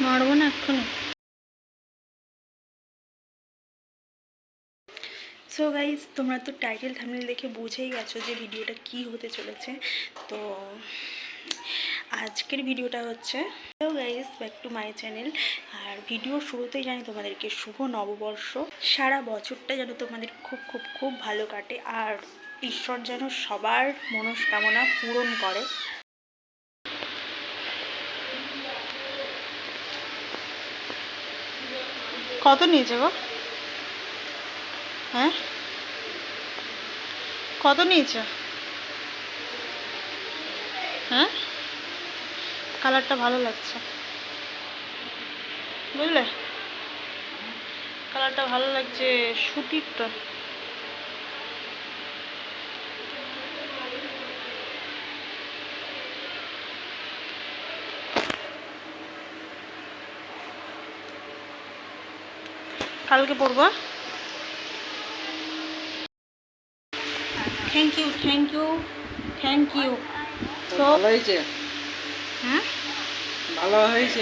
মারবো না এক্ষুনি। সো গাইজ, তোমরা তো টাইটেল থাম্বনেল দেখে বুঝেই গেছো যে ভিডিওটা কি হতে চলেছে। তো আজকের ভিডিওটা হচ্ছে, hello guys, back to my channel. আর ভিডিও শুরুতেই জানি তোমাদেরকে শুভ নববর্ষ। সারা বছরটা যেন তোমাদের খুব খুব খুব ভালো কাটে, আর ঈশ্বর যেন সবার মনস্কামনা পূরণ করে। কত নিয়েছে গো? হ্যাঁ, কত নিয়েছে? হ্যাঁ, কালারটা ভালো লাগছে, বুঝলে? কালারটা ভালো লাগছে, সুতির তো। কালকে পরবো। Thank you, thank you, thank you. So ভালো হয়েছে? হ্যাঁ, ভালো হয়েছে।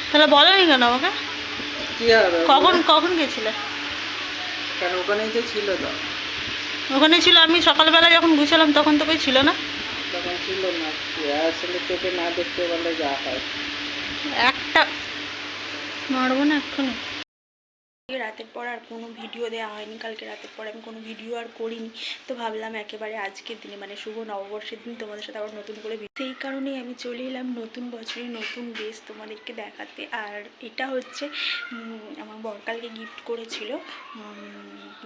তাহলে বলোনি কেন আমাকে? কি হবে? কখন কখন গেছিলে? কেন, ওখানেই তো ছিল তো। ওখানে ছিল, আমি সকালবেলা যখন গুছালাম তখন তো কই ছিল না। তখন ছিল না, আসলে চোখে না দেখতে পারলে যা হয়। একটা মারবো না এক্ষুনি। রাতের পর আর কোনো ভিডিও দেওয়া হয়নি, কালকে রাতের পর আমি কোনো ভিডিও আর করিনি। তো ভাবলাম একেবারে আজকের দিনে, মানে শুভ নববর্ষের দিন, তোমাদের সাথে আবার নতুন করে, সেই কারণেই আমি চলে এলাম নতুন বছরে নতুন ড্রেস তোমাদেরকে দেখাতে। আর এটা হচ্ছে আমার বরকালকে গিফট করেছিল,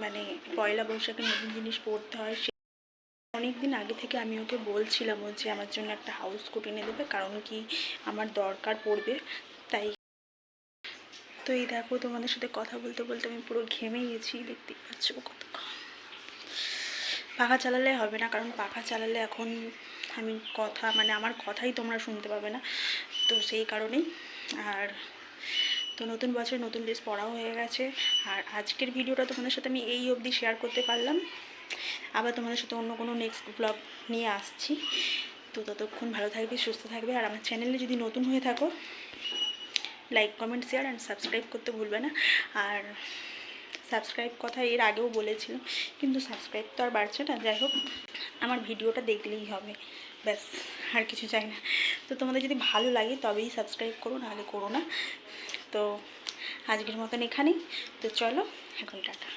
মানে পয়লা বৈশাখে নতুন জিনিস পরতে হয়। অনেক দিন আগে থেকে আমি ওকে বলছিলাম যে আমার জন্য একটা হাউস কোট এনে দেবে, কারণ কি আমার দরকার পড়বে। তাই তো এই দেখো, তোমাদের সাথে কথা বলতে বলতে আমি পুরো ঘেমে গেছি, দেখতেই পাচ্ছ কত। পাখা চালালে হবে না, কারণ পাখা চালালে এখন আমি কথা, মানে আমার কথাই তোমরা শুনতে পাবে না, তো সেই কারণেই। আর তো নতুন বছর নতুন ড্রেস পরাও হয়ে গেছে। আর আজকের ভিডিওটা তোমাদের সাথে আমি এই অবধি শেয়ার করতে পারলাম। আবার তোমাদের সাথে অন্য কোনো নেক্সট ব্লগ নিয়ে আসছি। তো ততক্ষণ ভালো থাকবে, সুস্থ থাকবে। আর আমার চ্যানেলে যদি নতুন হয়ে থাকো, like, comment, share and subscribe করতে ভুলবে না। আর সাবস্ক্রাইব কথা এর আগেও বলেছিলাম, কিন্তু সাবস্ক্রাইব তো আর বাড়ছে না। যাই হোক, আমার ভিডিওটা দেখলেই হবে, ব্যাস, আর কিছু চাই না। তো তোমাদের যদি ভালো লাগে তবেই সাবস্ক্রাইব করো, নাহলে করো না। তো আজকের মতন এখানেই। তো চলো এখন টাটা।